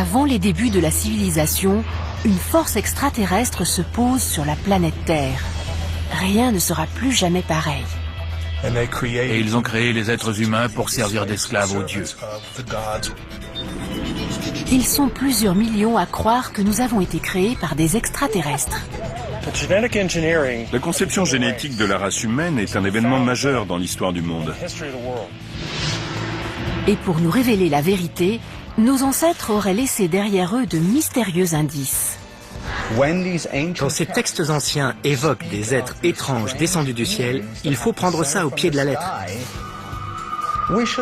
Avant les débuts de la civilisation, une force extraterrestre se pose sur la planète Terre. Rien ne sera plus jamais pareil. Et ils ont créé les êtres humains pour servir d'esclaves aux dieux. Ils sont plusieurs millions à croire que nous avons été créés par des extraterrestres. La conception génétique de la race humaine est un événement majeur dans l'histoire du monde. Et pour nous révéler la vérité, nos ancêtres auraient laissé derrière eux de mystérieux indices. Quand ces textes anciens évoquent des êtres étranges descendus du ciel, il faut prendre ça au pied de la lettre.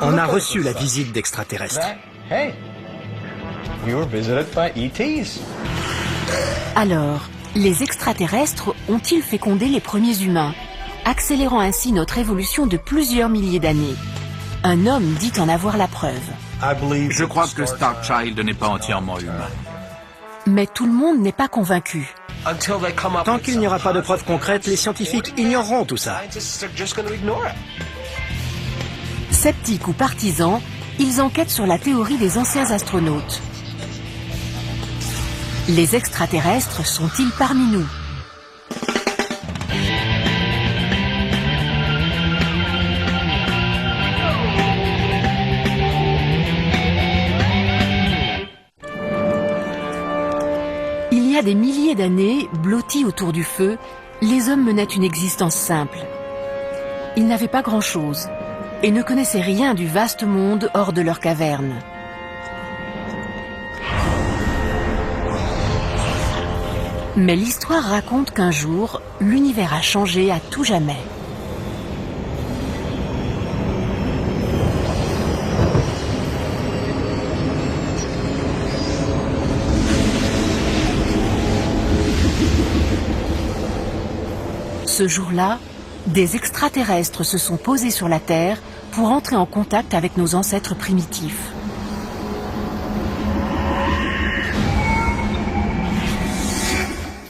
On a reçu la visite d'extraterrestres. Alors, les extraterrestres ont-ils fécondé les premiers humains, accélérant ainsi notre évolution de plusieurs milliers d'années? Un homme dit en avoir la preuve. Je crois que Star Child n'est pas entièrement humain. Mais tout le monde n'est pas convaincu. Tant qu'il n'y aura pas de preuves concrètes, les scientifiques ignoreront tout ça. Sceptiques ou partisans, ils enquêtent sur la théorie des anciens astronautes. Les extraterrestres sont-ils parmi nous? Il y a des milliers d'années, blottis autour du feu, les hommes menaient une existence simple. Ils n'avaient pas grand-chose et ne connaissaient rien du vaste monde hors de leur caverne. Mais l'histoire raconte qu'un jour, l'univers a changé à tout jamais. Ce jour-là, des extraterrestres se sont posés sur la Terre pour entrer en contact avec nos ancêtres primitifs.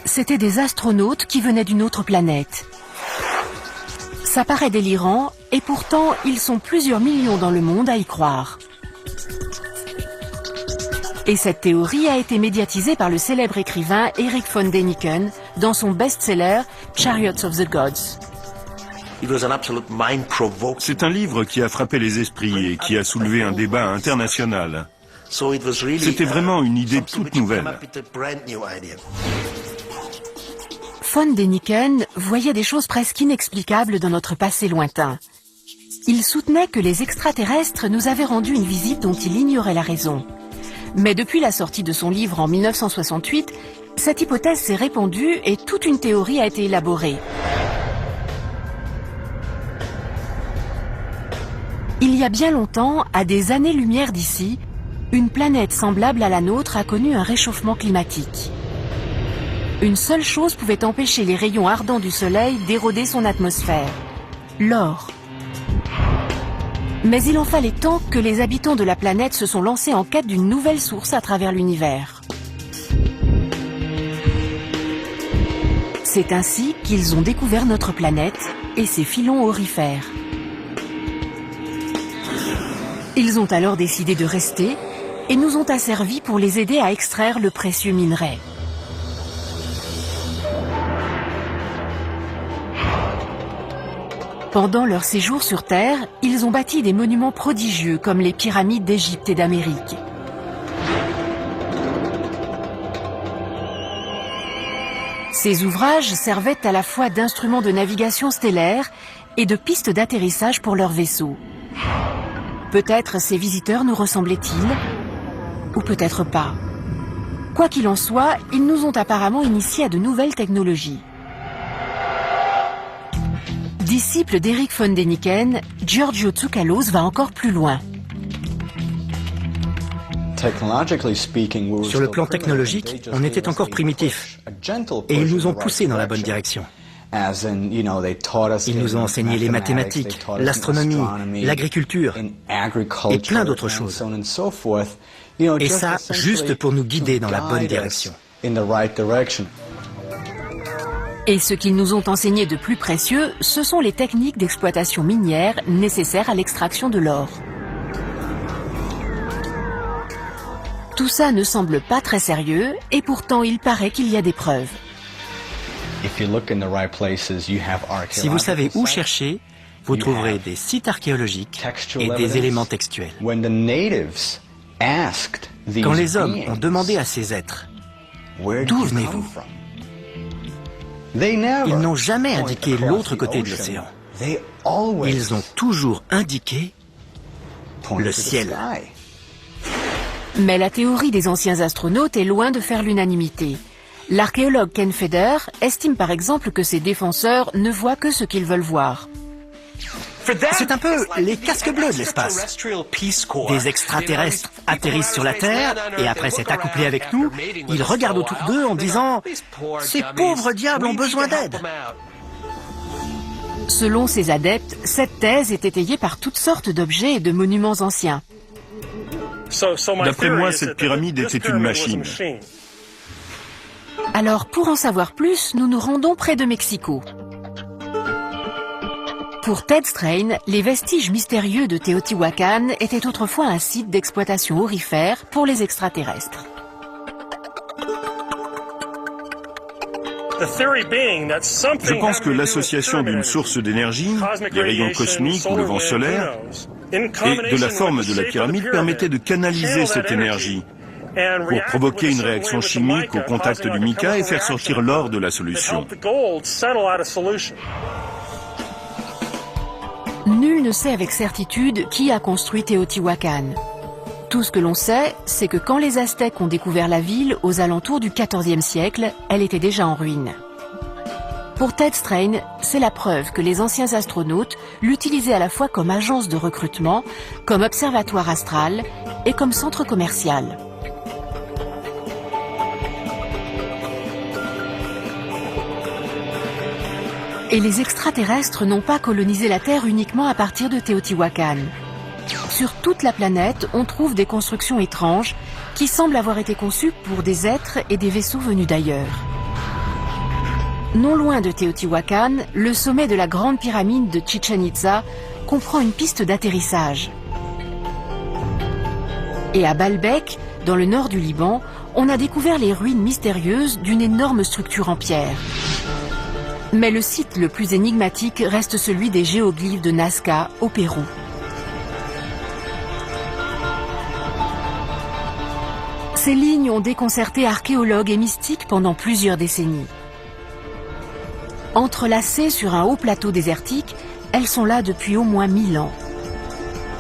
C'étaient des astronautes qui venaient d'une autre planète. Ça paraît délirant, et pourtant, ils sont plusieurs millions dans le monde à y croire. Et cette théorie a été médiatisée par le célèbre écrivain Erich von Däniken dans son best-seller Chariots of the Gods. C'est un livre qui a frappé les esprits et qui a soulevé un débat international. C'était vraiment une idée toute nouvelle. Von Däniken voyait des choses presque inexplicables dans notre passé lointain. Il soutenait que les extraterrestres nous avaient rendu une visite dont il ignorait la raison. Mais depuis la sortie de son livre en 1968, cette hypothèse s'est répandue et toute une théorie a été élaborée. Il y a bien longtemps, à des années-lumière d'ici, une planète semblable à la nôtre a connu un réchauffement climatique. Une seule chose pouvait empêcher les rayons ardents du Soleil d'éroder son atmosphère: l'or. Mais il en fallait tant que les habitants de la planète se sont lancés en quête d'une nouvelle source à travers l'univers. C'est ainsi qu'ils ont découvert notre planète et ses filons aurifères. Ils ont alors décidé de rester et nous ont asservis pour les aider à extraire le précieux minerai. Pendant leur séjour sur Terre, ils ont bâti des monuments prodigieux comme les pyramides d'Égypte et d'Amérique. Ces ouvrages servaient à la fois d'instruments de navigation stellaire et de pistes d'atterrissage pour leurs vaisseaux. Peut-être ces visiteurs nous ressemblaient-ils, ou peut-être pas. Quoi qu'il en soit, ils nous ont apparemment initiés à de nouvelles technologies. Disciple d'Erich von Däniken, Giorgio Tsoukalos va encore plus loin. Sur le plan technologique, on était encore primitifs et ils nous ont poussés dans la bonne direction. Ils nous ont enseigné les mathématiques, l'astronomie, l'agriculture et plein d'autres choses. Et ça, juste pour nous guider dans la bonne direction. Et ce qu'ils nous ont enseigné de plus précieux, ce sont les techniques d'exploitation minière nécessaires à l'extraction de l'or. Tout ça ne semble pas très sérieux, et pourtant il paraît qu'il y a des preuves. Si vous savez où chercher, vous trouverez des sites archéologiques et des éléments textuels. Quand les hommes ont demandé à ces êtres « D'où venez-vous ?», ils n'ont jamais indiqué l'autre côté de l'océan. Ils ont toujours indiqué le ciel. Mais la théorie des anciens astronautes est loin de faire l'unanimité. L'archéologue Ken Feder estime par exemple que ses défenseur ne voient que ce qu'ils veulent voir. C'est un peu les casques bleus de l'espace. Des extraterrestres atterrissent sur la Terre et après s'être accouplés avec nous, ils regardent autour d'eux en disant « Ces pauvres diables ont besoin d'aide ». Selon ces adeptes, cette thèse est étayée par toutes sortes d'objets et de monuments anciens. D'après moi, cette pyramide était une machine. Alors, pour en savoir plus, nous nous rendons près de Mexico. Pour Ted Strain, les vestiges mystérieux de Teotihuacan étaient autrefois un site d'exploitation aurifère pour les extraterrestres. Je pense que l'association d'une source d'énergie, des rayons cosmiques ou le vent solaire, et de la forme de la pyramide permettait de canaliser cette énergie pour provoquer une réaction chimique au contact du mica et faire sortir l'or de la solution. Nul ne sait avec certitude qui a construit Teotihuacan. Tout ce que l'on sait, c'est que quand les Aztèques ont découvert la ville aux alentours du XIVe siècle, elle était déjà en ruine. Pour Ted Strain, c'est la preuve que les anciens astronautes l'utilisaient à la fois comme agence de recrutement, comme observatoire astral et comme centre commercial. Et les extraterrestres n'ont pas colonisé la Terre uniquement à partir de Teotihuacan. Sur toute la planète, on trouve des constructions étranges qui semblent avoir été conçues pour des êtres et des vaisseaux venus d'ailleurs. Non loin de Teotihuacan, le sommet de la grande pyramide de Chichen Itza comprend une piste d'atterrissage. Et à Baalbek, dans le nord du Liban, on a découvert les ruines mystérieuses d'une énorme structure en pierre. Mais le site le plus énigmatique reste celui des géoglyphes de Nazca, au Pérou. Ces lignes ont déconcerté archéologues et mystiques pendant plusieurs décennies. Entrelacées sur un haut plateau désertique, elles sont là depuis au moins 1000 ans.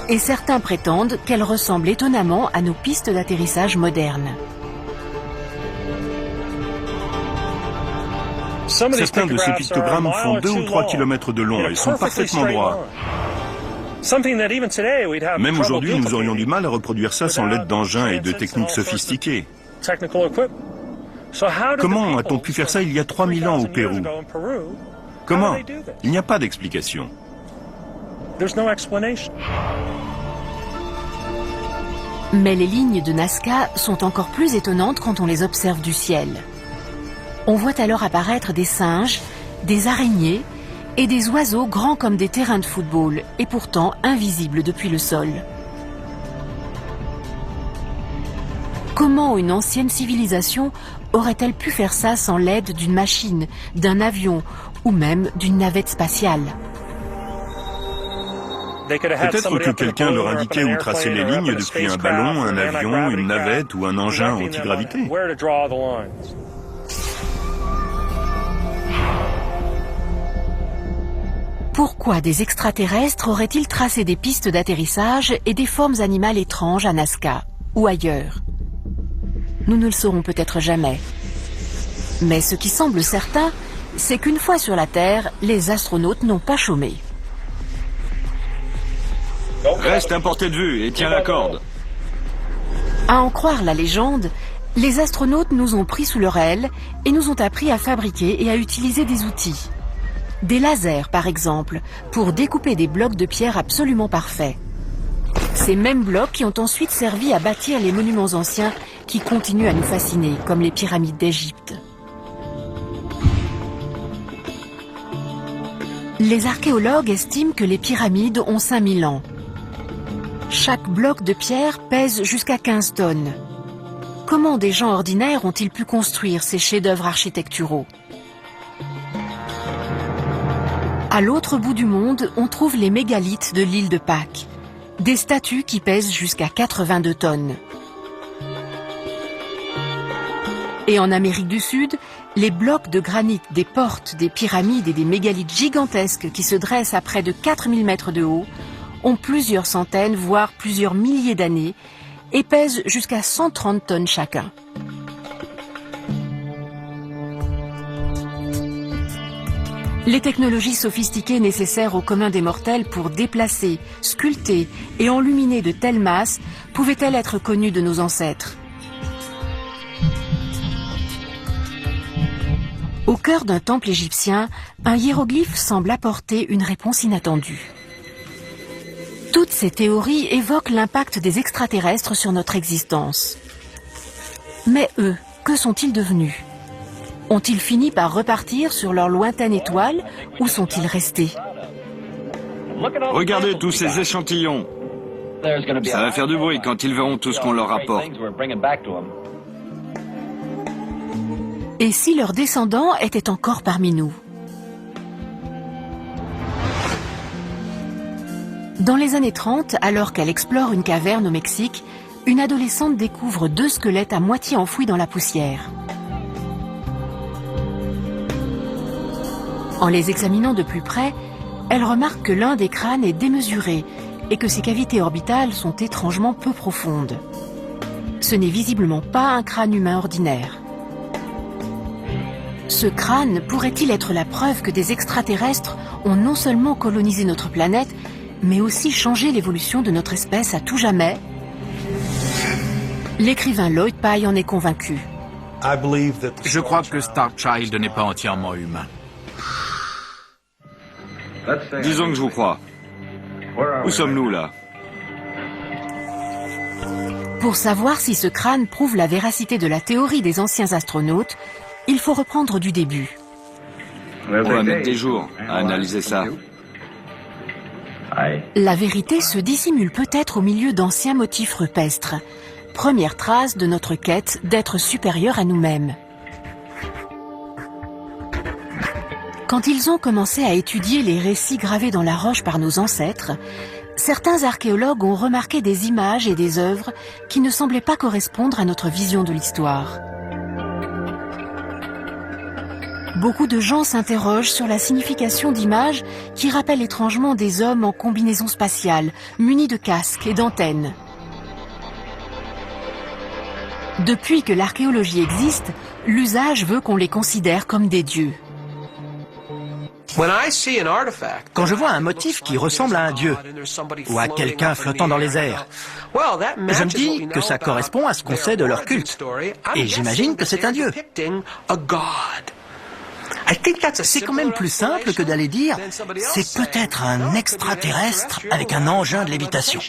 Et certains prétendent qu'elles ressemblent étonnamment à nos pistes d'atterrissage modernes. Certains de ces pictogrammes font 2 ou 3 kilomètres de long et sont parfaitement droits. Même aujourd'hui, nous aurions du mal à reproduire ça sans l'aide d'engins et de techniques sophistiquées. Comment a-t-on pu faire ça il y a 3000 ans au Pérou? Comment? Il n'y a pas d'explication. Mais les lignes de Nazca sont encore plus étonnantes quand on les observe du ciel. On voit alors apparaître des singes, des araignées et des oiseaux grands comme des terrains de football et pourtant invisibles depuis le sol. Comment une ancienne civilisation aurait-elle pu faire ça sans l'aide d'une machine, d'un avion ou même d'une navette spatiale? Peut-être que quelqu'un leur indiquait où tracer les lignes depuis un ballon, un avion, une navette ou un engin antigravité. Pourquoi des extraterrestres auraient-ils tracé des pistes d'atterrissage et des formes animales étranges à Nazca ou ailleurs? Nous ne le saurons peut-être jamais. Mais ce qui semble certain, c'est qu'une fois sur la Terre, les astronautes n'ont pas chômé. Reste à portée de vue et tiens la corde. À en croire la légende, les astronautes nous ont pris sous leur aile et nous ont appris à fabriquer et à utiliser des outils. Des lasers, par exemple, pour découper des blocs de pierre absolument parfaits. Ces mêmes blocs qui ont ensuite servi à bâtir les monuments anciens qui continuent à nous fasciner, comme les pyramides d'Égypte. Les archéologues estiment que les pyramides ont 5000 ans. Chaque bloc de pierre pèse jusqu'à 15 tonnes. comment des gens ordinaires ont-ils pu construire ces chefs-d'œuvre architecturaux? À l'autre bout du monde, on trouve les mégalithes de l'île de Pâques, des statues qui pèsent jusqu'à 82 tonnes. Et en Amérique du Sud, les blocs de granit des portes, des pyramides et des mégalithes gigantesques qui se dressent à près de 4000 mètres de haut ont plusieurs centaines, voire plusieurs milliers d'années et pèsent jusqu'à 130 tonnes chacun. Les technologies sophistiquées nécessaires au commun des mortels pour déplacer, sculpter et enluminer de telles masses pouvaient-elles être connues de nos ancêtres? Au cœur d'un temple égyptien, un hiéroglyphe semble apporter une réponse inattendue. Toutes ces théories évoquent l'impact des extraterrestres sur notre existence. Mais eux, que sont-ils devenus? Ont-ils fini par repartir sur leur lointaine étoile ou sont-ils restés? Regardez tous ces échantillons. Ça va faire du bruit quand ils verront tout ce qu'on leur rapporte. Et si leurs descendants étaient encore parmi nous? Dans les années 30, alors qu'elle explore une caverne au Mexique, une adolescente découvre 2 squelettes à moitié enfouis dans la poussière. En les examinant de plus près, elle remarque que l'un des crânes est démesuré et que ses cavités orbitales sont étrangement peu profondes. Ce n'est visiblement pas un crâne humain ordinaire. Ce crâne pourrait-il être la preuve que des extraterrestres ont non seulement colonisé notre planète, mais aussi changé l'évolution de notre espèce à tout jamais? L'écrivain Lloyd Pye en est convaincu. Je crois que Starchild n'est pas entièrement humain. Disons que je vous crois. Où sommes-nous là? Pour savoir si ce crâne prouve la véracité de la théorie des anciens astronautes, il faut reprendre du début. On va mettre des jours à analyser ça. La vérité se dissimule peut-être au milieu d'anciens motifs rupestres, première trace de notre quête d'être supérieur à nous-mêmes. Quand ils ont commencé à étudier les récits gravés dans la roche par nos ancêtres, certains archéologues ont remarqué des images et des œuvres qui ne semblaient pas correspondre à notre vision de l'histoire. Beaucoup de gens s'interrogent sur la signification d'images qui rappellent étrangement des hommes en combinaison spatiale, munis de casques et d'antennes. Depuis que l'archéologie existe, l'usage veut qu'on les considère comme des dieux. Quand je vois un motif qui ressemble à un dieu ou à quelqu'un flottant dans les airs, je me dis que ça correspond à ce qu'on sait de leur culte. Et j'imagine que c'est un dieu. C'est quand même plus simple que d'aller dire « c'est peut-être un extraterrestre avec un engin de lévitation ».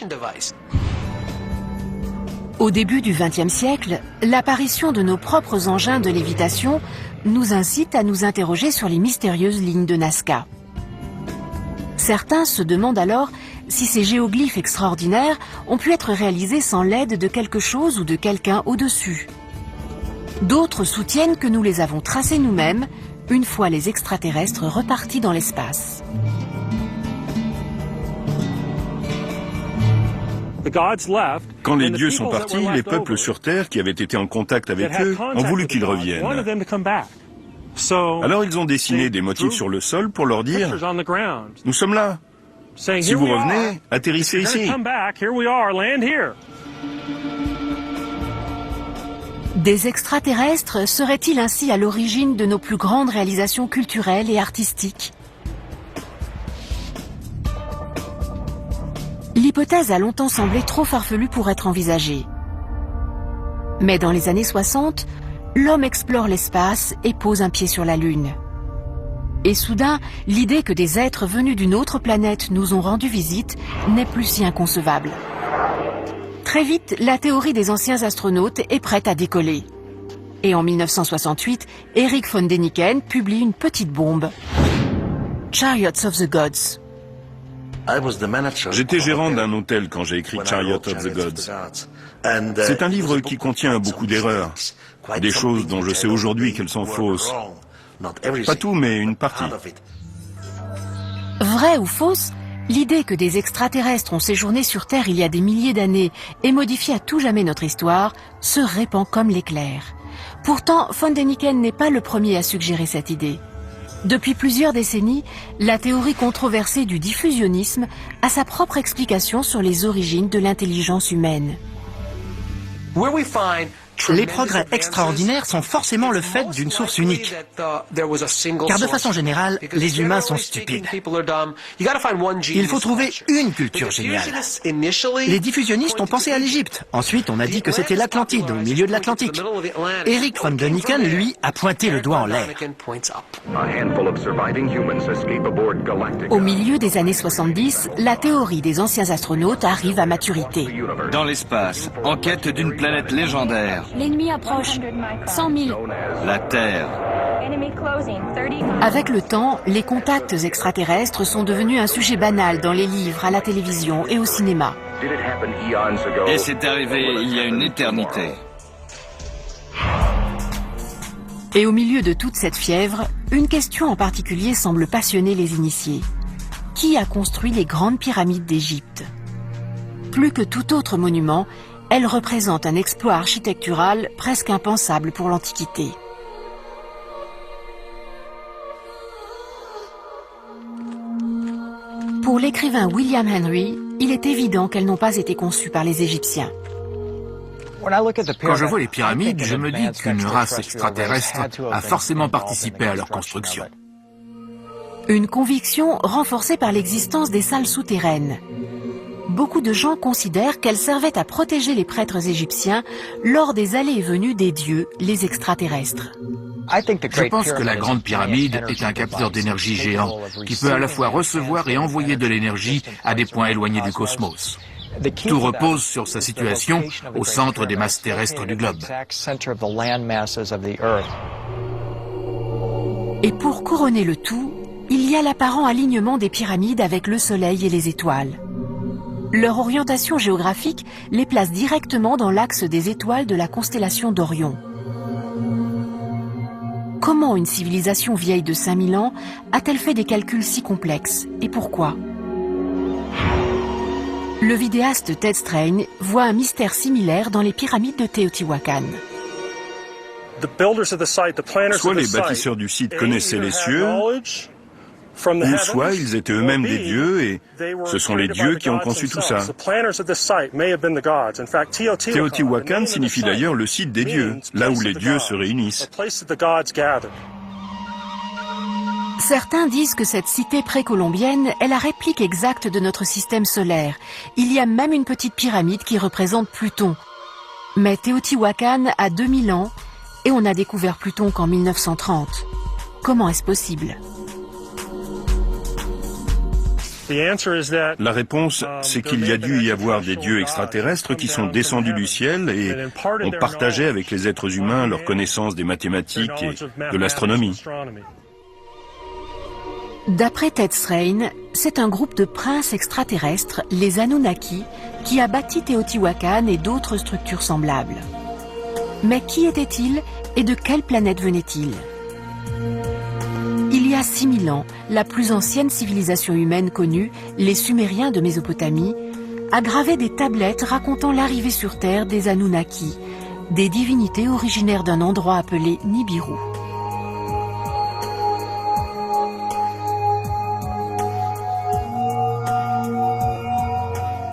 Au début du XXe siècle, l'apparition de nos propres engins de lévitation nous incite à nous interroger sur les mystérieuses lignes de Nazca. Certains se demandent alors si ces géoglyphes extraordinaires ont pu être réalisés sans l'aide de quelque chose ou de quelqu'un au-dessus. D'autres soutiennent que nous les avons tracés nous-mêmes, une fois les extraterrestres repartis dans l'espace. Quand les dieux sont partis, les peuples sur Terre qui avaient été en contact avec eux ont voulu qu'ils reviennent. Alors ils ont dessiné des motifs sur le sol pour leur dire « Nous sommes là. Si vous revenez, atterrissez ici. » Des extraterrestres seraient-ils ainsi à l'origine de nos plus grandes réalisations culturelles et artistiques? L'hypothèse a longtemps semblé trop farfelue pour être envisagée. Mais dans les années 60, l'homme explore l'espace et pose un pied sur la Lune. Et soudain, l'idée que des êtres venus d'une autre planète nous ont rendu visite n'est plus si inconcevable. Très vite, la théorie des anciens astronautes est prête à décoller. Et en 1968, Erich von Däniken publie une petite bombe, Chariots of the Gods. J'étais gérant d'un hôtel quand j'ai écrit Chariot of the Gods. C'est un livre qui contient beaucoup d'erreurs, des choses dont je sais aujourd'hui qu'elles sont fausses. Pas tout, mais une partie. Vrai ou fausse, l'idée que des extraterrestres ont séjourné sur Terre il y a des milliers d'années et modifié à tout jamais notre histoire se répand comme l'éclair. Pourtant, von Däniken n'est pas le premier à suggérer cette idée. Depuis plusieurs décennies, la théorie controversée du diffusionnisme a sa propre explication sur les origines de l'intelligence humaine. Les progrès extraordinaires sont forcément le fait d'une source unique. Car de façon générale, les humains sont stupides. Il faut trouver une culture géniale. Les diffusionnistes ont pensé à l'Égypte. Ensuite, on a dit que c'était l'Atlantide, au milieu de l'Atlantique. Eric von Däniken, lui, a pointé le doigt en l'air. Au milieu des années 70, la théorie des anciens astronautes arrive à maturité. Dans l'espace, en quête d'une planète légendaire. L'ennemi approche. 100 000. La Terre. Avec le temps, les contacts extraterrestres sont devenus un sujet banal dans les livres, à la télévision et au cinéma. Et c'est arrivé il y a une éternité. Et au milieu de toute cette fièvre, une question en particulier semble passionner les initiés. Qui a construit les grandes pyramides d'Égypte? Plus que tout autre monument, elle représente un exploit architectural presque impensable pour l'Antiquité. Pour l'écrivain William Henry, il est évident qu'elles n'ont pas été conçues par les Égyptiens. Quand je vois les pyramides, je me dis qu'une race extraterrestre a forcément participé à leur construction. Une conviction renforcée par l'existence des salles souterraines. Beaucoup de gens considèrent qu'elles servaient à protéger les prêtres égyptiens lors des allées et venues des dieux, les extraterrestres. Je pense que la Grande Pyramide est un capteur d'énergie géant qui peut à la fois recevoir et envoyer de l'énergie à des points éloignés du cosmos. Tout repose sur sa situation au centre des masses terrestres du globe. Et pour couronner le tout, il y a l'apparent alignement des pyramides avec le Soleil et les étoiles. Leur orientation géographique les place directement dans l'axe des étoiles de la constellation d'Orion. Comment une civilisation vieille de 5000 ans a-t-elle fait des calculs si complexes et pourquoi? Le vidéaste Ted Strain voit un mystère similaire dans les pyramides de Teotihuacan. Soit les bâtisseurs du site connaissaient les cieux, ou soit ils étaient eux-mêmes des dieux et ce sont les dieux qui ont conçu tout ça. Teotihuacan signifie d'ailleurs le site des dieux, là où les dieux se réunissent. Certains disent que cette cité précolombienne est la réplique exacte de notre système solaire. Il y a même une petite pyramide qui représente Pluton. Mais Teotihuacan a 2000 ans et on a découvert Pluton qu'en 1930. Comment est-ce possible ? La réponse, c'est qu'il y a dû y avoir des dieux extraterrestres qui sont descendus du ciel et ont partagé avec les êtres humains leur connaissance des mathématiques et de l'astronomie. D'après Ted Strain, c'est un groupe de princes extraterrestres, les Anunnaki, qui a bâti Teotihuacan et d'autres structures semblables. Mais qui étaient-ils et de quelle planète venaient-ils ? Il y a 6000 ans, la plus ancienne civilisation humaine connue, les Sumériens de Mésopotamie, a gravé des tablettes racontant l'arrivée sur Terre des Anunnaki, des divinités originaires d'un endroit appelé Nibiru.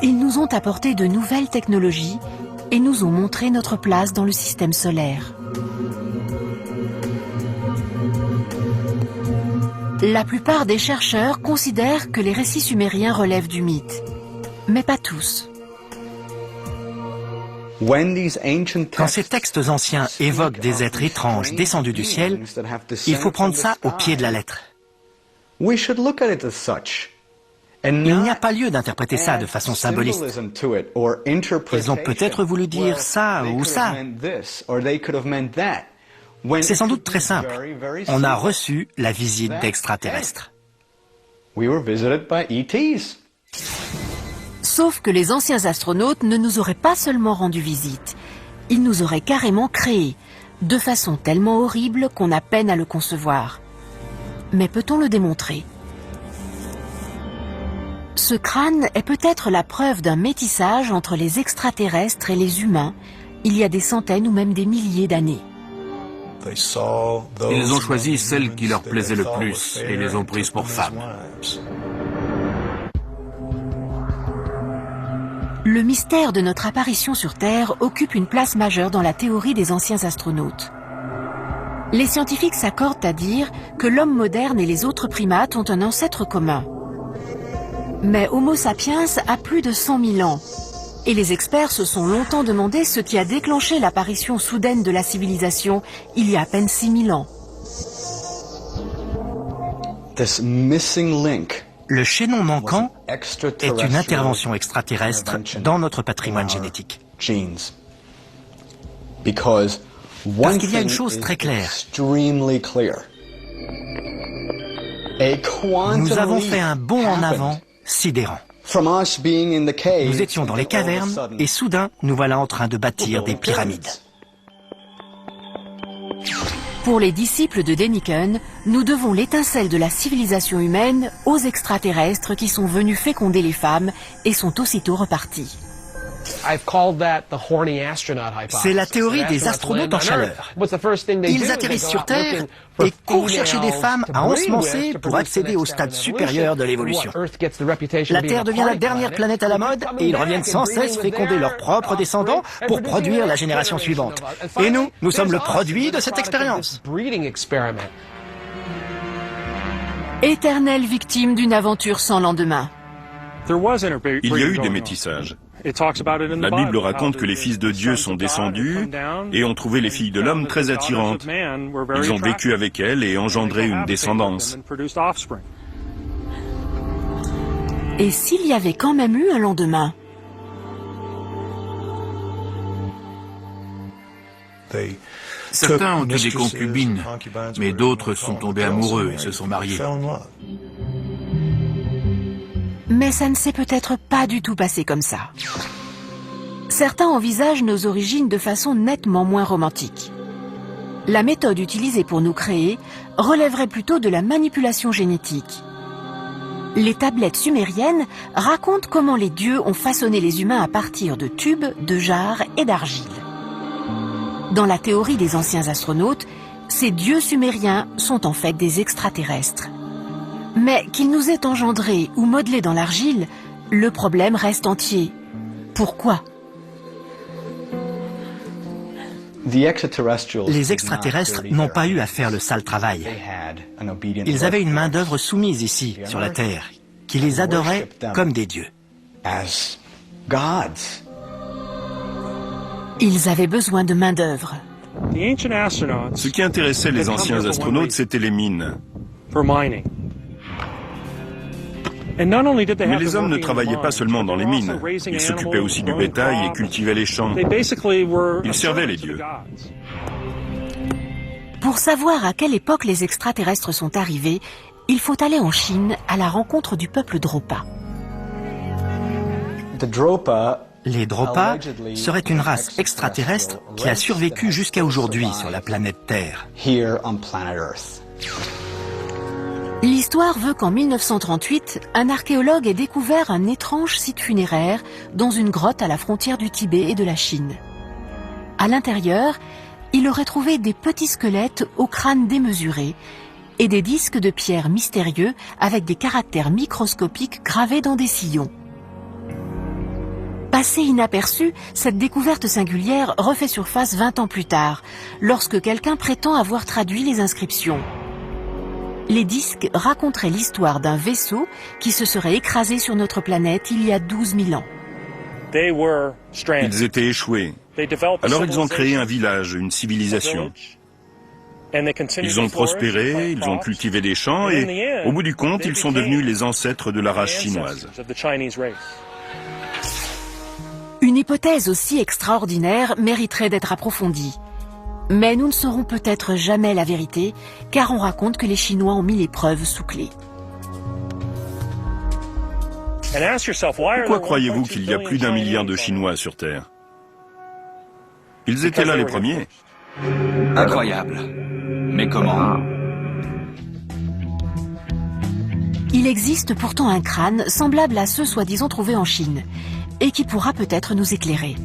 Ils nous ont apporté de nouvelles technologies et nous ont montré notre place dans le système solaire. La plupart des chercheurs considèrent que les récits sumériens relèvent du mythe, mais pas tous. Quand ces textes anciens évoquent des êtres étranges descendus du ciel, il faut prendre ça au pied de la lettre. Il n'y a pas lieu d'interpréter ça de façon symboliste. Ils ont peut-être voulu dire ça ou ça. C'est sans doute très simple. On a reçu la visite d'extraterrestres. Sauf que les anciens astronautes ne nous auraient pas seulement rendu visite, ils nous auraient carrément créés, de façon tellement horrible qu'on a peine à le concevoir. Mais peut-on le démontrer? Ce crâne est peut-être la preuve d'un métissage entre les extraterrestres et les humains, il y a des centaines ou même des milliers d'années. Ils ont choisi celle qui leur plaisait le plus et les ont prises pour femmes. Le mystère de notre apparition sur Terre occupe une place majeure dans la théorie des anciens astronautes. Les scientifiques s'accordent à dire que l'homme moderne et les autres primates ont un ancêtre commun. Mais Homo sapiens a plus de 100 000 ans. Et les experts se sont longtemps demandé ce qui a déclenché l'apparition soudaine de la civilisation il y a à peine 6 000 ans. Le chaînon manquant est une intervention extraterrestre dans notre patrimoine génétique. Parce qu'il y a une chose très claire. Nous avons fait un bond en avant sidérant. Nous étions dans les cavernes et soudain, nous voilà en train de bâtir des pyramides. Pour les disciples de Däniken, nous devons l'étincelle de la civilisation humaine aux extraterrestres qui sont venus féconder les femmes et sont aussitôt repartis. C'est la théorie des astronautes en chaleur. Ils atterrissent sur Terre et courent chercher des femmes à ensemencer pour accéder au stade supérieur de l'évolution. La Terre devient la dernière planète à la mode et ils reviennent sans cesse féconder leurs propres descendants pour produire la génération suivante. Et nous sommes le produit de cette expérience. Éternelle victime d'une aventure sans lendemain. Il y a eu des métissages. La Bible raconte que les fils de Dieu sont descendus et ont trouvé les filles de l'homme très attirantes. Ils ont vécu avec elles et engendré une descendance. Et s'il y avait quand même eu un lendemain? Certains ont eu des concubines, mais d'autres sont tombés amoureux et se sont mariés. Mais ça ne s'est peut-être pas du tout passé comme ça. Certains envisagent nos origines de façon nettement moins romantique. La méthode utilisée pour nous créer relèverait plutôt de la manipulation génétique. Les tablettes sumériennes racontent comment les dieux ont façonné les humains à partir de tubes, de jarres et d'argile. Dans la théorie des anciens astronautes, ces dieux sumériens sont en fait des extraterrestres. Mais qu'ils nous aient engendrés ou modelés dans l'argile, le problème reste entier. Pourquoi? Les extraterrestres n'ont pas eu à faire le sale travail. Ils avaient une main-d'œuvre soumise ici, sur la Terre, qui les adorait comme des dieux. Ils avaient besoin de main-d'œuvre. Ce qui intéressait les anciens astronautes, c'était les mines. Mais les hommes ne travaillaient pas seulement dans les mines. Ils s'occupaient aussi du bétail et cultivaient les champs. Ils servaient les dieux. Pour savoir à quelle époque les extraterrestres sont arrivés, il faut aller en Chine à la rencontre du peuple Dropa. Les Dropa seraient une race extraterrestre qui a survécu jusqu'à aujourd'hui sur la planète Terre. L'histoire veut qu'en 1938, un archéologue ait découvert un étrange site funéraire dans une grotte à la frontière du Tibet et de la Chine. À l'intérieur, il aurait trouvé des petits squelettes au crâne démesuré et des disques de pierre mystérieux avec des caractères microscopiques gravés dans des sillons. Passée inaperçue, cette découverte singulière refait surface 20 ans plus tard, lorsque quelqu'un prétend avoir traduit les inscriptions. Les disques raconteraient l'histoire d'un vaisseau qui se serait écrasé sur notre planète il y a 12 000 ans. Ils étaient échoués. Alors ils ont créé un village, une civilisation. Ils ont prospéré, ils ont cultivé des champs et, au bout du compte, ils sont devenus les ancêtres de la race chinoise. Une hypothèse aussi extraordinaire mériterait d'être approfondie. Mais nous ne saurons peut-être jamais la vérité, car on raconte que les Chinois ont mis les preuves sous clé. Pourquoi croyez-vous qu'il y a plus d'1 milliard de Chinois sur Terre? Ils étaient là les premiers. Incroyable. Mais comment? Il existe pourtant un crâne semblable à ceux soi-disant trouvés en Chine, et qui pourra peut-être nous éclairer.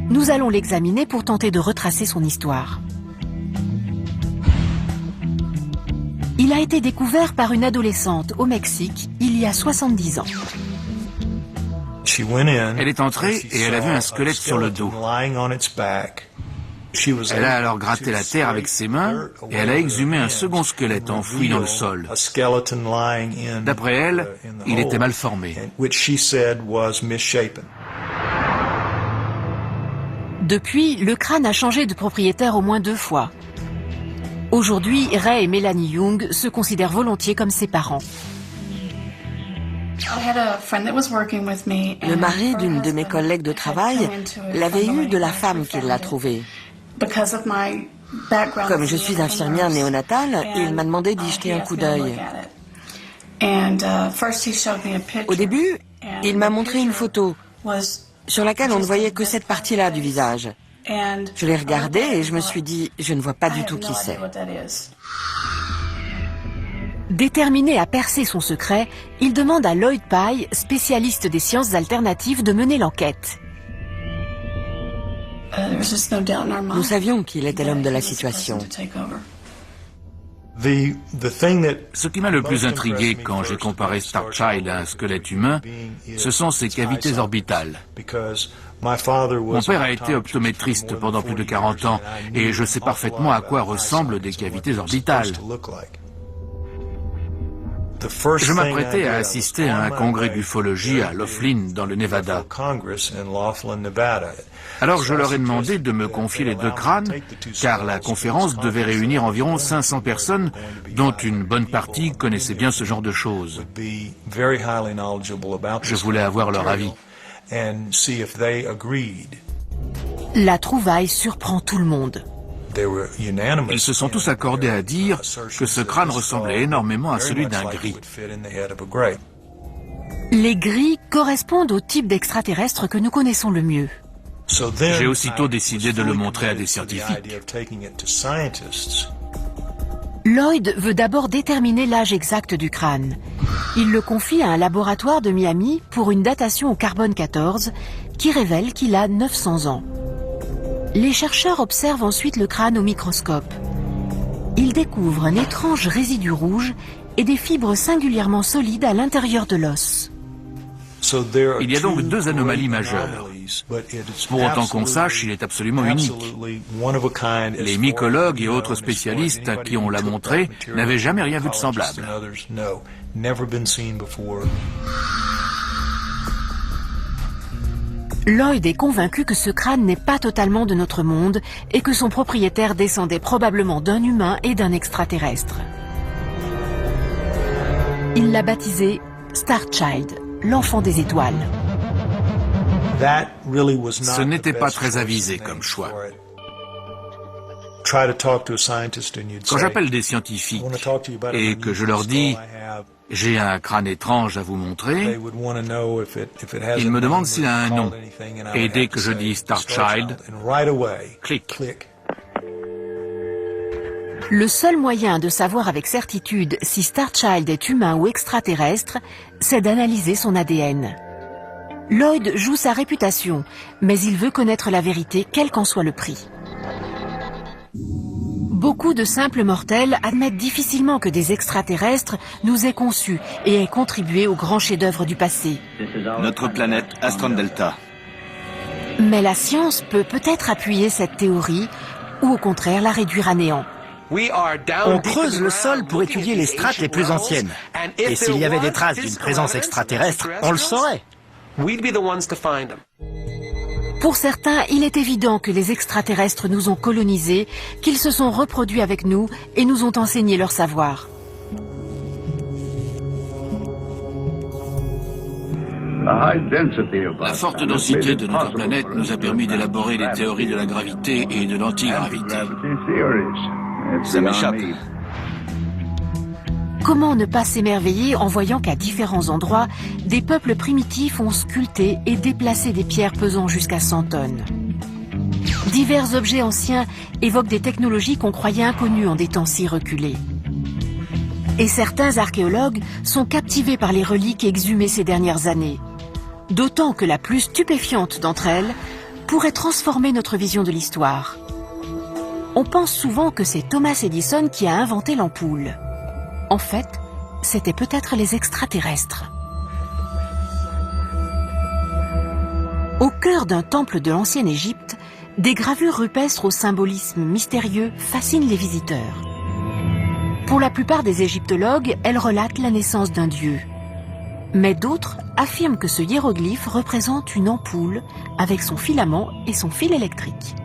Nous allons l'examiner pour tenter de retracer son histoire. Il a été découvert par une adolescente au Mexique il y a 70 ans. Elle est entrée et elle a vu un squelette sur le dos. Elle a alors gratté la terre avec ses mains et elle a exhumé un second squelette enfoui dans le sol. D'après elle, il était mal formé. Depuis, le crâne a changé de propriétaire au moins 2 fois. Aujourd'hui, Ray et Melanie Young se considèrent volontiers comme ses parents. Le mari d'une de mes collègues de travail l'avait eu de la femme qui l'a trouvé. Comme je suis infirmière néonatale, il m'a demandé d'y jeter un coup d'œil. Au début, il m'a montré une photo sur laquelle on ne voyait que cette partie-là du visage. Je l'ai regardé et je me suis dit, je ne vois pas du tout qui c'est. Déterminé à percer son secret, il demande à Lloyd Pye, spécialiste des sciences alternatives, de mener l'enquête. Nous savions qu'il était l'homme de la situation. Ce qui m'a le plus intrigué quand j'ai comparé Starchild à un squelette humain, ce sont ses cavités orbitales. Mon père a été optométriste pendant plus de 40 ans et je sais parfaitement à quoi ressemblent des cavités orbitales. Je m'apprêtais à assister à un congrès d'ufologie à Laughlin, dans le Nevada. Alors je leur ai demandé de me confier les 2 crânes, car la conférence devait réunir environ 500 personnes, dont une bonne partie connaissait bien ce genre de choses. Je voulais avoir leur avis. La trouvaille surprend tout le monde. Ils se sont tous accordés à dire que ce crâne ressemblait énormément à celui d'un gris. Les gris correspondent au type d'extraterrestre que nous connaissons le mieux. J'ai aussitôt décidé de le montrer à des scientifiques. Lloyd veut d'abord déterminer l'âge exact du crâne. Il le confie à un laboratoire de Miami pour une datation au carbone 14 qui révèle qu'il a 900 ans. Les chercheurs observent ensuite le crâne au microscope. Ils découvrent un étrange résidu rouge et des fibres singulièrement solides à l'intérieur de l'os. Il y a donc 2 anomalies majeures. Pour autant qu'on sache, il est absolument unique. Les mycologues et autres spécialistes à qui on l'a montré n'avaient jamais rien vu de semblable. Lloyd est convaincu que ce crâne n'est pas totalement de notre monde et que son propriétaire descendait probablement d'un humain et d'un extraterrestre. Il l'a baptisé Starchild, l'enfant des étoiles. Ce n'était pas très avisé comme choix. Quand j'appelle des scientifiques et que je leur dis « j'ai un crâne étrange à vous montrer », ils me demandent s'il a un nom. Et dès que je dis Starchild, clic. Le seul moyen de savoir avec certitude si Starchild est humain ou extraterrestre, c'est d'analyser son ADN. Lloyd joue sa réputation, mais il veut connaître la vérité, quel qu'en soit le prix. Beaucoup de simples mortels admettent difficilement que des extraterrestres nous aient conçus et aient contribué au grand chef-d'œuvre du passé. Notre planète Astron Delta. Mais la science peut peut-être appuyer cette théorie ou au contraire la réduire à néant. On creuse le sol pour étudier les strates les plus anciennes. Et s'il y avait des traces d'une présence extraterrestre, on le saurait. Pour certains, il est évident que les extraterrestres nous ont colonisés, qu'ils se sont reproduits avec nous et nous ont enseigné leur savoir. La forte densité de notre planète nous a permis d'élaborer les théories de la gravité et de l'antigravité. Ça m'échappe. Comment ne pas s'émerveiller en voyant qu'à différents endroits, des peuples primitifs ont sculpté et déplacé des pierres pesant jusqu'à 100 tonnes. Divers objets anciens évoquent des technologies qu'on croyait inconnues en des temps si reculés. Et certains archéologues sont captivés par les reliques exhumées ces dernières années. D'autant que la plus stupéfiante d'entre elles pourrait transformer notre vision de l'histoire. On pense souvent que c'est Thomas Edison qui a inventé l'ampoule. En fait, c'était peut-être les extraterrestres. Au cœur d'un temple de l'ancienne Égypte, des gravures rupestres au symbolisme mystérieux fascinent les visiteurs. Pour la plupart des égyptologues, elles relatent la naissance d'un dieu. Mais d'autres affirment que ce hiéroglyphe représente une ampoule avec son filament et son fil électrique.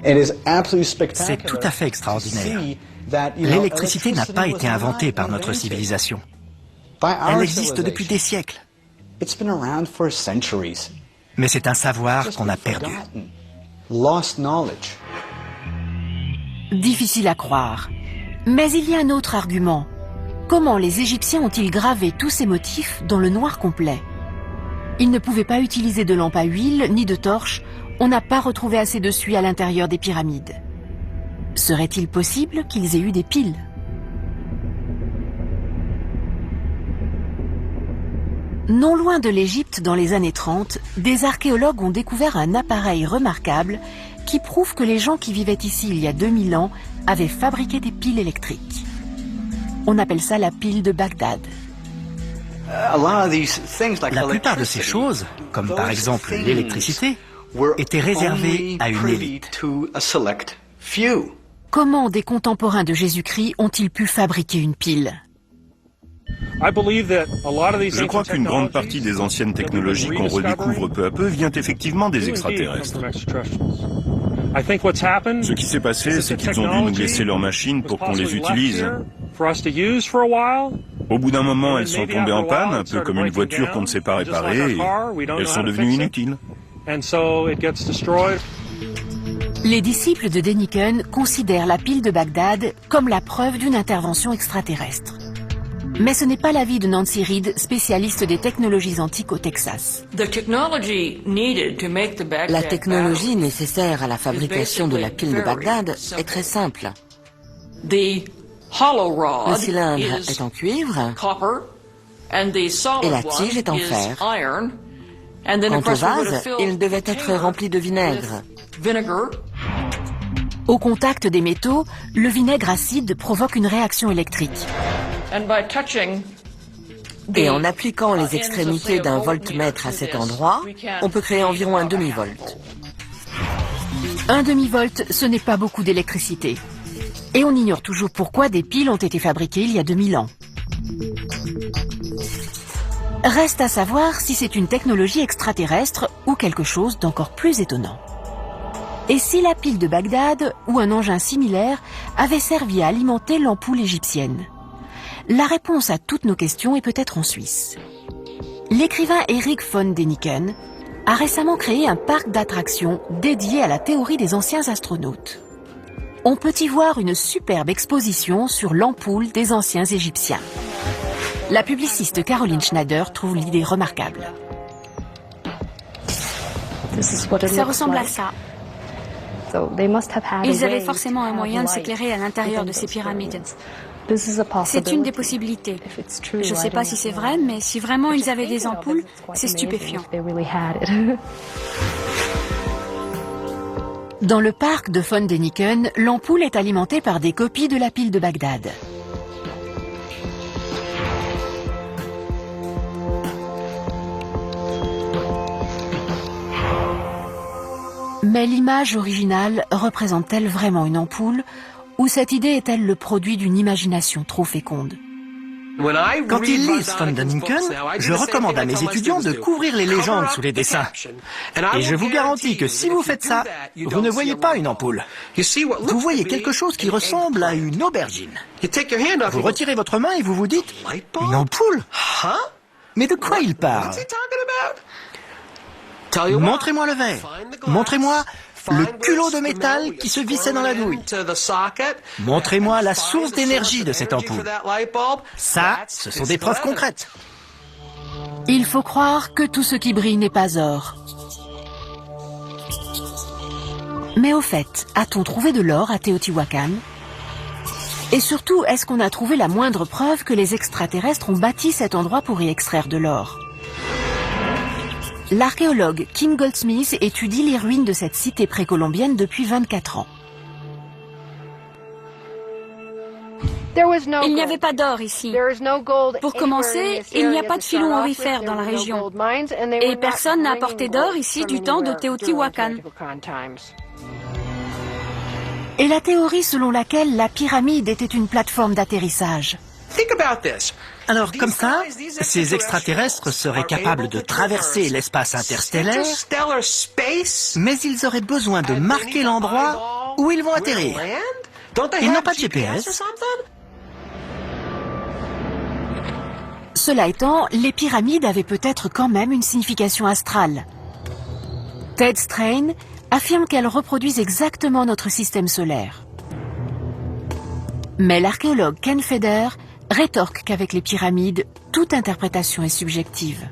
C'est tout à fait extraordinaire. L'électricité n'a pas été inventée par notre civilisation. Elle existe depuis des siècles. Mais c'est un savoir qu'on a perdu. Difficile à croire. Mais il y a un autre argument. Comment les Égyptiens ont-ils gravé tous ces motifs dans le noir complet? Ils ne pouvaient pas utiliser de lampe à huile ni de torche. On n'a pas retrouvé assez de suie à l'intérieur des pyramides. Serait-il possible qu'ils aient eu des piles? Non loin de l'Égypte, dans les années 30, des archéologues ont découvert un appareil remarquable qui prouve que les gens qui vivaient ici il y a 2000 ans avaient fabriqué des piles électriques. On appelle ça la pile de Bagdad. La plupart de ces choses, comme par exemple l'électricité, étaient réservées à une élite. Comment des contemporains de Jésus-Christ ont-ils pu fabriquer une pile? Je crois qu'une grande partie des anciennes technologies qu'on redécouvre peu à peu vient effectivement des extraterrestres. Ce qui s'est passé, c'est qu'ils ont dû nous laisser leurs machines pour qu'on les utilise. Au bout d'un moment, elles sont tombées en panne, un peu comme une voiture qu'on ne sait pas réparer, et elles sont devenues inutiles. Les disciples de Deniken considèrent la pile de Bagdad comme la preuve d'une intervention extraterrestre. Mais ce n'est pas l'avis de Nancy Reed, spécialiste des technologies antiques au Texas. La technologie nécessaire à la fabrication de la pile de Bagdad est très simple. Le cylindre est en cuivre et la tige est en fer. Quant au vase, il devait être rempli de vinaigre. Au contact des métaux, le vinaigre acide provoque une réaction électrique. Et en appliquant les extrémités d'un voltmètre à cet endroit, on peut créer environ un demi-volt. Un demi-volt, ce n'est pas beaucoup d'électricité. Et on ignore toujours pourquoi des piles ont été fabriquées il y a 2000 ans. Reste à savoir si c'est une technologie extraterrestre ou quelque chose d'encore plus étonnant. Et si la pile de Bagdad ou un engin similaire avait servi à alimenter l'ampoule égyptienne? La réponse à toutes nos questions est peut-être en Suisse. L'écrivain Erich von Däniken a récemment créé un parc d'attractions dédié à la théorie des anciens astronautes. On peut y voir une superbe exposition sur l'ampoule des anciens Égyptiens. La publiciste Caroline Schneider trouve l'idée remarquable. Ça ressemble à ça. Ils avaient forcément un moyen de s'éclairer à l'intérieur de ces pyramides. C'est une des possibilités. Je ne sais pas si c'est vrai, mais si vraiment ils avaient des ampoules, c'est stupéfiant. Dans le parc de von Däniken, l'ampoule est alimentée par des copies de la pile de Bagdad. Mais l'image originale représente-t-elle vraiment une ampoule, ou cette idée est-elle le produit d'une imagination trop féconde? Quand ils lisent von Däniken, je recommande à mes étudiants de couvrir les légendes sous les dessins. Et je vous garantis que si vous faites ça, vous ne voyez pas une ampoule. Vous voyez quelque chose qui ressemble à une aubergine. Vous retirez votre main et vous vous dites « Une ampoule ? Mais de quoi il parle ?» Montrez-moi le verre. Montrez-moi le culot de métal qui se vissait dans la douille. Montrez-moi la source d'énergie de cette ampoule. Ça, ce sont des preuves concrètes. Il faut croire que tout ce qui brille n'est pas or. Mais au fait, a-t-on trouvé de l'or à Teotihuacan? Et surtout, est-ce qu'on a trouvé la moindre preuve que les extraterrestres ont bâti cet endroit pour y extraire de l'or? L'archéologue Kim Goldsmith étudie les ruines de cette cité précolombienne depuis 24 ans. Il n'y avait pas d'or ici. Pour commencer, il n'y a pas de filon aurifère dans la région. Et personne n'a apporté d'or ici du temps de Teotihuacan. Et la théorie selon laquelle la pyramide était une plateforme d'atterrissage? Alors comme ça, ces extraterrestres seraient capables de traverser l'espace interstellaire, mais ils auraient besoin de marquer l'endroit où ils vont atterrir. Ils n'ont pas de GPS. Cela étant, les pyramides avaient peut-être quand même une signification astrale. Ted Strain affirme qu'elles reproduisent exactement notre système solaire. Mais l'archéologue Ken Feder rétorque qu'avec les pyramides, toute interprétation est subjective.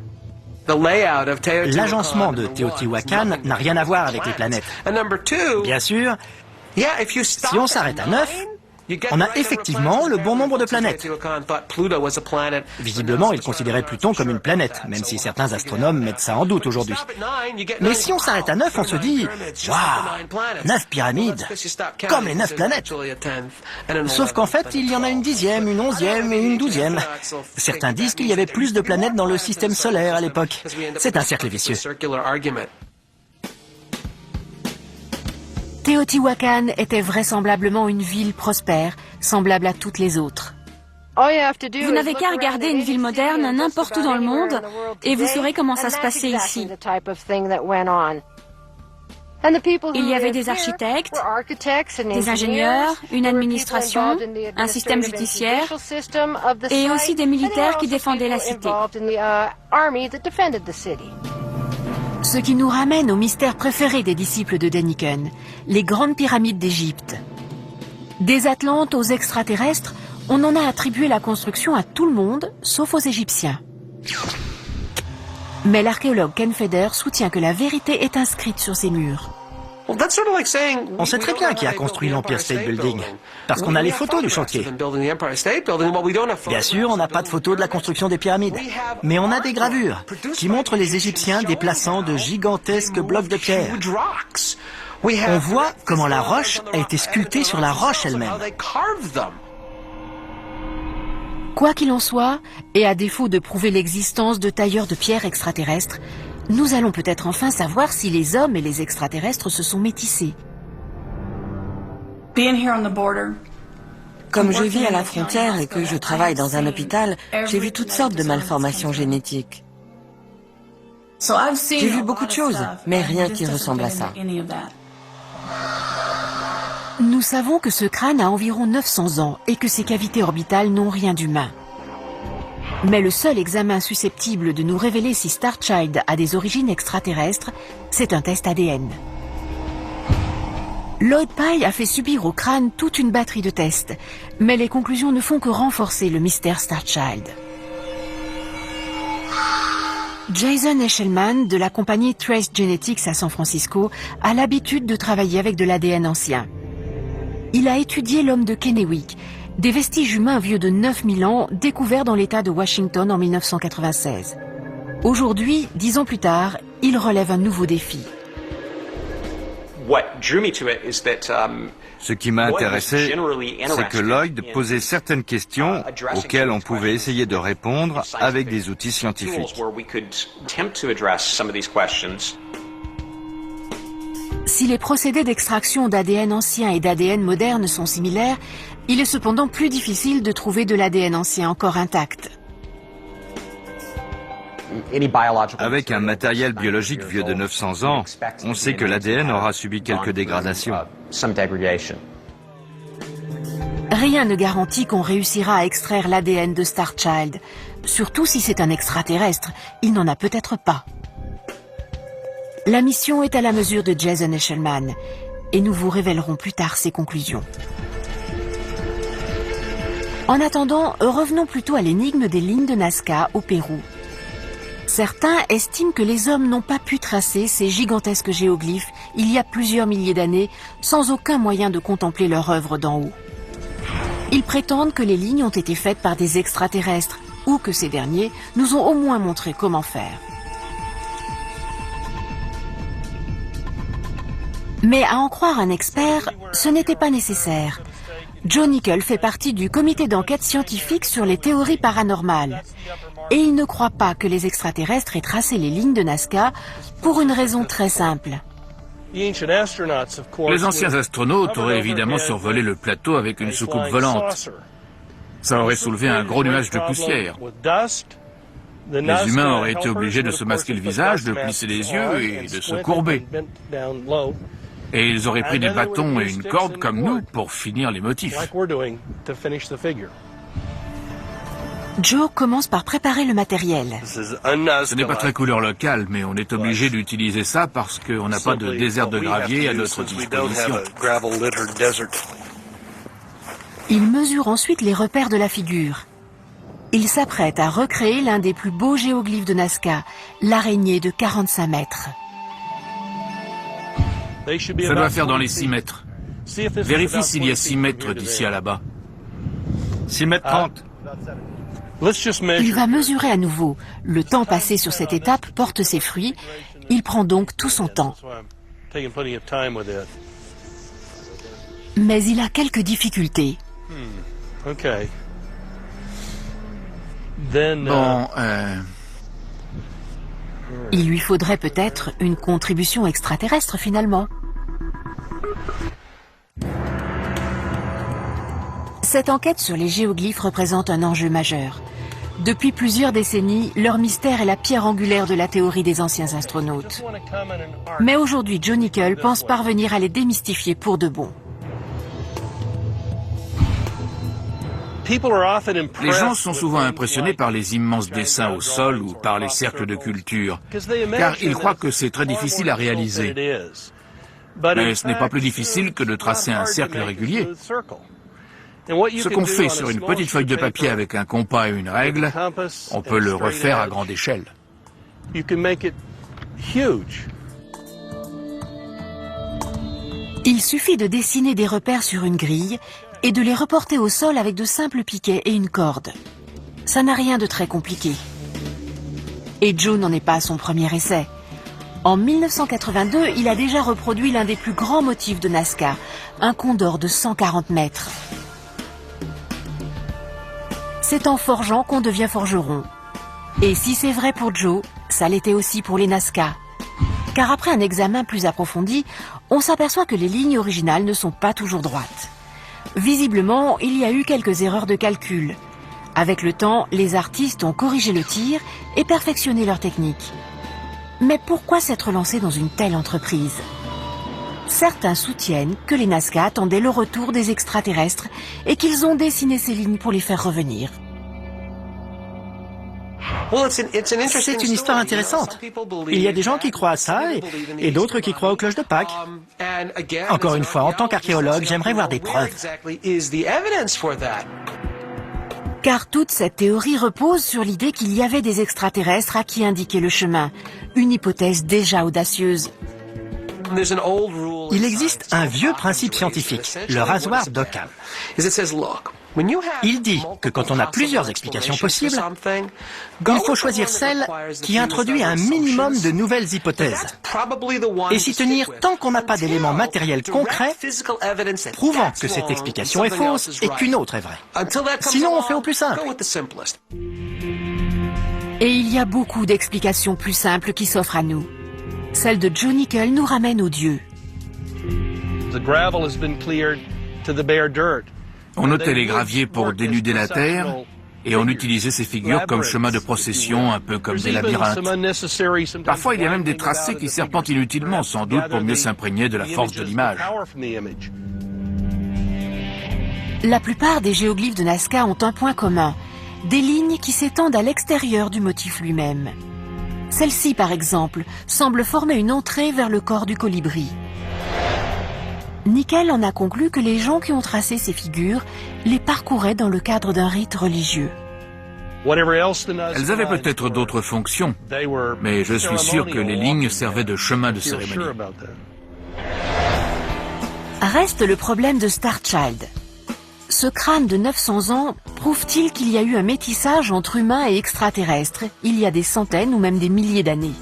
L'agencement de Teotihuacan n'a rien à voir avec les planètes. Bien sûr, si on s'arrête à 9, on a effectivement le bon nombre de planètes. Visiblement, ils considéraient Pluton comme une planète, même si certains astronomes mettent ça en doute aujourd'hui. Mais si on s'arrête à 9, on se dit « Waouh, 9 pyramides, comme les 9 planètes !» Sauf qu'en fait, il y en a une 10e, une 11e et une 12e. Certains disent qu'il y avait plus de planètes dans le système solaire à l'époque. C'est un cercle vicieux. Teotihuacan était vraisemblablement une ville prospère, semblable à toutes les autres. Vous n'avez qu'à regarder une ville moderne n'importe où dans le monde et vous saurez comment ça se passait ici. Il y avait des architectes, des ingénieurs, une administration, un système judiciaire et aussi des militaires qui défendaient la cité. Ce qui nous ramène au mystère préféré des disciples de Deniken, les grandes pyramides d'Égypte. Des Atlantes aux extraterrestres, on en a attribué la construction à tout le monde, sauf aux Égyptiens. Mais l'archéologue Ken Feder soutient que la vérité est inscrite sur ces murs. On sait très bien qui a construit l'Empire State Building, parce qu'on a les photos du chantier. Bien sûr, on n'a pas de photos de la construction des pyramides, mais on a des gravures qui montrent les Égyptiens déplaçant de gigantesques blocs de pierre. On voit comment la roche a été sculptée sur la roche elle-même. Quoi qu'il en soit, et à défaut de prouver l'existence de tailleurs de pierre extraterrestres, nous allons peut-être enfin savoir si les hommes et les extraterrestres se sont métissés. Comme je vis à la frontière et que je travaille dans un hôpital, j'ai vu toutes sortes de malformations génétiques. J'ai vu beaucoup de choses, mais rien qui ressemble à ça. Nous savons que ce crâne a environ 900 ans et que ses cavités orbitales n'ont rien d'humain. Mais le seul examen susceptible de nous révéler si Starchild a des origines extraterrestres, c'est un test ADN. Lloyd Pye a fait subir au crâne toute une batterie de tests, mais les conclusions ne font que renforcer le mystère Starchild. Jason Eshelman, de la compagnie Trace Genetics à San Francisco, a l'habitude de travailler avec de l'ADN ancien. Il a étudié l'homme de Kennewick, des vestiges humains vieux de 9000 ans découverts dans l'État de Washington en 1996. Aujourd'hui, 10 ans plus tard, il relève un nouveau défi. Ce qui m'a intéressé, c'est que Lloyd posait certaines questions auxquelles on pouvait essayer de répondre avec des outils scientifiques. Si les procédés d'extraction d'ADN ancien et d'ADN moderne sont similaires, il est cependant plus difficile de trouver de l'ADN ancien encore intact. Avec un matériel biologique vieux de 900 ans, on sait que l'ADN aura subi quelques dégradations. Rien ne garantit qu'on réussira à extraire l'ADN de Starchild, surtout si c'est un extraterrestre. Il n'en a peut-être pas. La mission est à la mesure de Jason Eshelman et nous vous révélerons plus tard ses conclusions. En attendant, revenons plutôt à l'énigme des lignes de Nazca au Pérou. Certains estiment que les hommes n'ont pas pu tracer ces gigantesques géoglyphes il y a plusieurs milliers d'années sans aucun moyen de contempler leur œuvre d'en haut. Ils prétendent que les lignes ont été faites par des extraterrestres ou que ces derniers nous ont au moins montré comment faire. Mais à en croire un expert, ce n'était pas nécessaire. Joe Nickell fait partie du comité d'enquête scientifique sur les théories paranormales. Et il ne croit pas que les extraterrestres aient tracé les lignes de Nazca pour une raison très simple. Les anciens astronautes auraient évidemment survolé le plateau avec une soucoupe volante. Ça aurait soulevé un gros nuage de poussière. Les humains auraient été obligés de se masquer le visage, de plisser les yeux et de se courber. Et ils auraient pris des bâtons et une corde comme nous pour finir les motifs. Joe commence par préparer le matériel. Ce n'est pas très couleur locale, mais on est obligé d'utiliser ça parce qu'on n'a pas de désert de gravier à notre disposition. Il mesure ensuite les repères de la figure. Il s'apprête à recréer l'un des plus beaux géoglyphes de Nazca, l'araignée de 45 mètres. Ça doit faire dans les 6 mètres. Vérifie s'il y a 6 mètres d'ici à là-bas. 6 mètres 30. Il va mesurer à nouveau. Le temps passé sur cette étape porte ses fruits. Il prend donc tout son temps. Mais il a quelques difficultés. Bon, Il lui faudrait peut-être une contribution extraterrestre finalement. Cette enquête sur les géoglyphes représente un enjeu majeur. Depuis plusieurs décennies, leur mystère est la pierre angulaire de la théorie des anciens astronautes. Mais aujourd'hui, Joe Nickell pense parvenir à les démystifier pour de bon. les gens sont souvent impressionnés par les immenses dessins au sol ou par les cercles de culture, car ils croient que c'est très difficile à réaliser. Mais ce n'est pas plus difficile que de tracer un cercle régulier. Ce qu'on fait sur une petite feuille de papier avec un compas et une règle, on peut le refaire à grande échelle. Il suffit de dessiner des repères sur une grille et de les reporter au sol avec de simples piquets et une corde. Ça n'a rien de très compliqué. Et Joe n'en est pas à son premier essai. En 1982, il a déjà reproduit l'un des plus grands motifs de Nazca, un condor de 140 mètres. C'est en forgeant qu'on devient forgeron. Et si c'est vrai pour Joe, ça l'était aussi pour les Nazca. Car après un examen plus approfondi, on s'aperçoit que les lignes originales ne sont pas toujours droites. Visiblement, il y a eu quelques erreurs de calcul. Avec le temps, les artistes ont corrigé le tir et perfectionné leur technique. Mais pourquoi s'être lancé dans une telle entreprise? Certains soutiennent que les Nazca attendaient le retour des extraterrestres et qu'ils ont dessiné ces lignes pour les faire revenir. C'est une histoire intéressante. Il y a des gens qui croient à ça et d'autres qui croient aux cloches de Pâques. Encore une fois, en tant qu'archéologue, j'aimerais voir des preuves. Car toute cette théorie repose sur l'idée qu'il y avait des extraterrestres à qui indiquer le chemin, une hypothèse déjà audacieuse. Il existe un vieux principe scientifique, le rasoir d'Occam. Il dit que quand on a plusieurs explications possibles, il faut choisir celle qui introduit un minimum de nouvelles hypothèses et s'y tenir tant qu'on n'a pas d'éléments matériels concrets prouvant que cette explication est fausse et qu'une autre est vraie. Sinon, on fait au plus simple. Et il y a beaucoup d'explications plus simples qui s'offrent à nous. Celle de Joe Nickell nous ramène aux dieux. On ôtait les graviers pour dénuder la terre, et on utilisait ces figures comme chemin de procession, un peu comme des labyrinthes. Parfois, il y a même des tracés qui serpentent inutilement, sans doute pour mieux s'imprégner de la force de l'image. La plupart des géoglyphes de Nazca ont un point commun, des lignes qui s'étendent à l'extérieur du motif lui-même. Celle-ci, par exemple, semble former une entrée vers le corps du colibri. Nickel en a conclu que les gens qui ont tracé ces figures les parcouraient dans le cadre d'un rite religieux. Elles avaient peut-être d'autres fonctions, mais je suis sûr que les lignes servaient de chemin de cérémonie. Reste le problème de Starchild. Ce crâne de 900 ans prouve-t-il qu'il y a eu un métissage entre humains et extraterrestres il y a des centaines ou même des milliers d'années?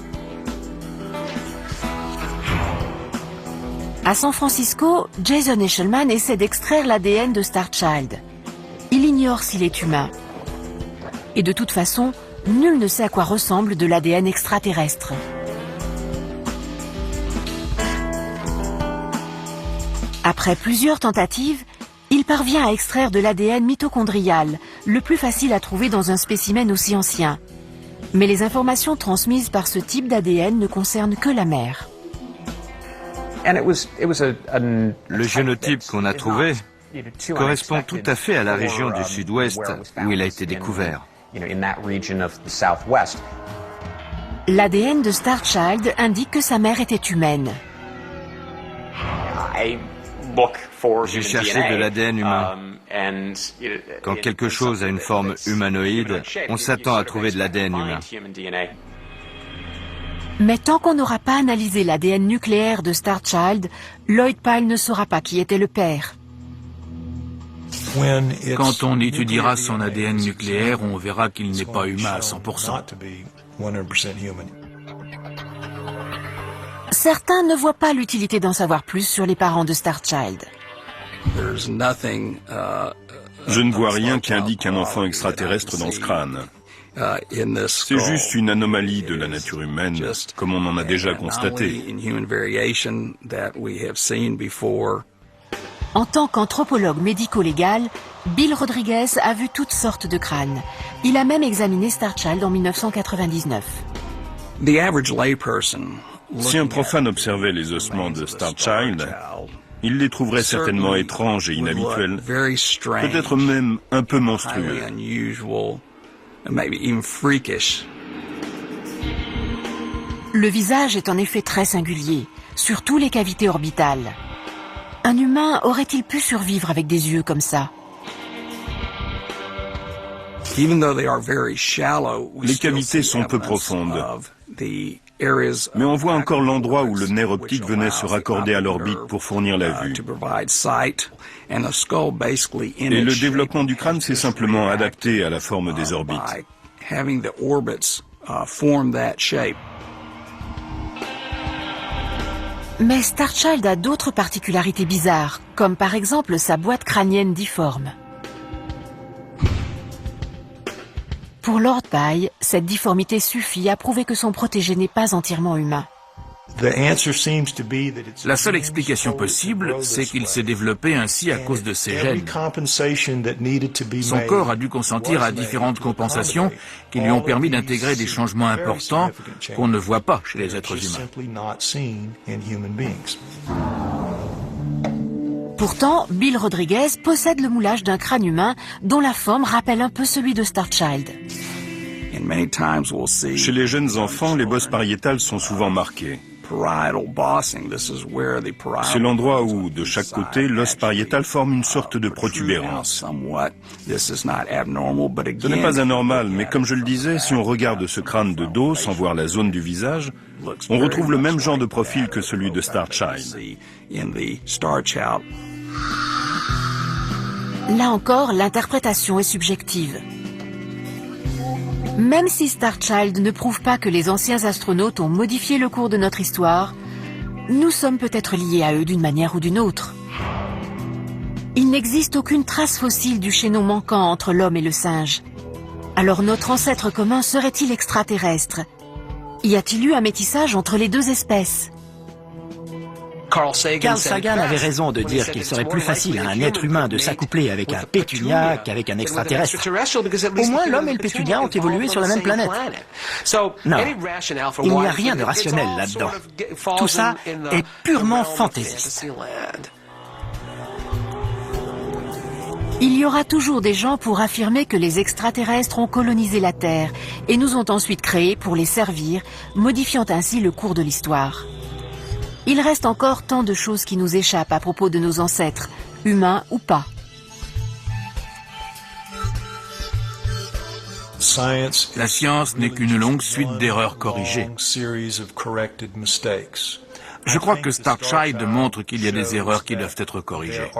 À San Francisco, Jason Eshelman essaie d'extraire l'ADN de Starchild. Il ignore s'il est humain. Et de toute façon, nul ne sait à quoi ressemble de l'ADN extraterrestre. Après plusieurs tentatives, il parvient à extraire de l'ADN mitochondrial, le plus facile à trouver dans un spécimen aussi ancien. Mais les informations transmises par ce type d'ADN ne concernent que la mère. Le génotype qu'on a trouvé correspond tout à fait à la région du sud-ouest où il a été découvert. L'ADN de Starchild indique que sa mère était humaine. J'ai cherché de l'ADN humain. Quand quelque chose a une forme humanoïde, on s'attend à trouver de l'ADN humain. Mais tant qu'on n'aura pas analysé l'ADN nucléaire de Starchild, Lloyd Pyle ne saura pas qui était le père. Quand on étudiera son ADN nucléaire, on verra qu'il n'est pas humain à 100%. Certains ne voient pas l'utilité d'en savoir plus sur les parents de Starchild. Je ne vois rien qui indique un enfant extraterrestre dans ce crâne. C'est juste une anomalie de la nature humaine, comme on en a déjà constaté. En tant qu'anthropologue médico-légal, Bill Rodriguez a vu toutes sortes de crânes. Il a même examiné Starchild en 1999. Si un profane observait les ossements de Starchild, il les trouverait certainement étranges et inhabituels, peut-être même un peu monstrueux. Le visage est en effet très singulier, surtout les cavités orbitales. Un humain aurait-il pu survivre avec des yeux comme ça? Les cavités sont peu profondes, mais on voit encore l'endroit où le nerf optique venait se raccorder à l'orbite pour fournir la vue. Et le développement du crâne s'est simplement adapté à la forme des orbites. Mais Starchild a d'autres particularités bizarres, comme par exemple sa boîte crânienne difforme. Pour Lord Pye, cette difformité suffit à prouver que son protégé n'est pas entièrement humain. La seule explication possible, c'est qu'il s'est développé ainsi à cause de ses gènes. Son corps a dû consentir à différentes compensations qui lui ont permis d'intégrer des changements importants qu'on ne voit pas chez les êtres humains. Pourtant, Bill Rodriguez possède le moulage d'un crâne humain dont la forme rappelle un peu celui de Starchild. Chez les jeunes enfants, les bosses pariétales sont souvent marquées. C'est l'endroit où, de chaque côté, l'os pariétal forme une sorte de protubérance. Ce n'est pas anormal, mais comme je le disais, si on regarde ce crâne de dos sans voir la zone du visage, on retrouve le même genre de profil que celui de Starchild. Là encore, l'interprétation est subjective. Même si Starchild ne prouve pas que les anciens astronautes ont modifié le cours de notre histoire, nous sommes peut-être liés à eux d'une manière ou d'une autre. Il n'existe aucune trace fossile du chaînon manquant entre l'homme et le singe. Alors notre ancêtre commun serait-il extraterrestre? Y a-t-il eu un métissage entre les deux espèces? Carl Sagan avait raison de dire qu'il serait plus facile à un être humain de s'accoupler avec un pétunia qu'avec un extraterrestre. Au moins, l'homme et le pétunia ont évolué sur la même planète. Non, il n'y a rien de rationnel là-dedans. Tout ça est purement fantaisiste. Il y aura toujours des gens pour affirmer que les extraterrestres ont colonisé la Terre et nous ont ensuite créés pour les servir, modifiant ainsi le cours de l'histoire. Il reste encore tant de choses qui nous échappent à propos de nos ancêtres, humains ou pas. La science n'est qu'une longue suite d'erreurs corrigées. Je crois que Starchild montre qu'il y a des erreurs qui doivent être corrigées.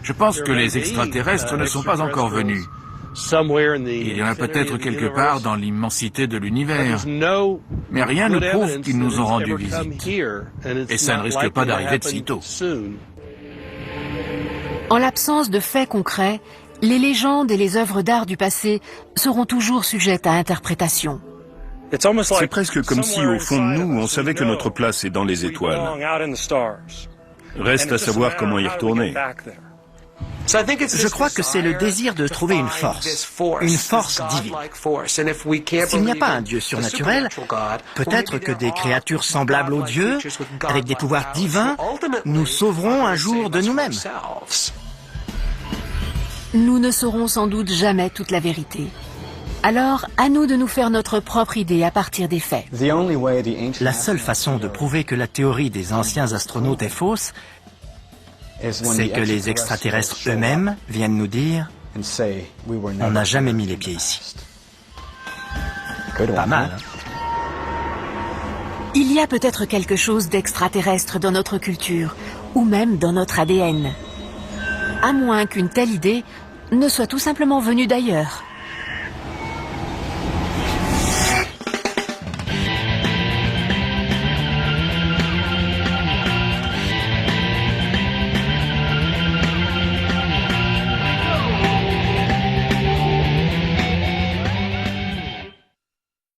Je pense que les extraterrestres ne sont pas encore venus. Il y en a peut-être quelque part dans l'immensité de l'univers, mais rien ne prouve qu'ils nous ont rendu visite. Et ça ne risque pas d'arriver de sitôt. En l'absence de faits concrets, les légendes et les œuvres d'art du passé seront toujours sujettes à interprétation. C'est presque comme si, au fond de nous, on savait que notre place est dans les étoiles. Reste à savoir comment y retourner. Je crois que c'est le désir de trouver une force divine. S'il n'y a pas un Dieu surnaturel, peut-être que des créatures semblables aux dieux, avec des pouvoirs divins, nous sauveront un jour de nous-mêmes. Nous ne saurons sans doute jamais toute la vérité. Alors, à nous de nous faire notre propre idée à partir des faits. La seule façon de prouver que la théorie des anciens astronautes est fausse, c'est que les extraterrestres eux-mêmes viennent nous dire « On n'a jamais mis les pieds ici ». Pas mal, hein? Il y a peut-être quelque chose d'extraterrestre dans notre culture, ou même dans notre ADN. À moins qu'une telle idée ne soit tout simplement venue d'ailleurs.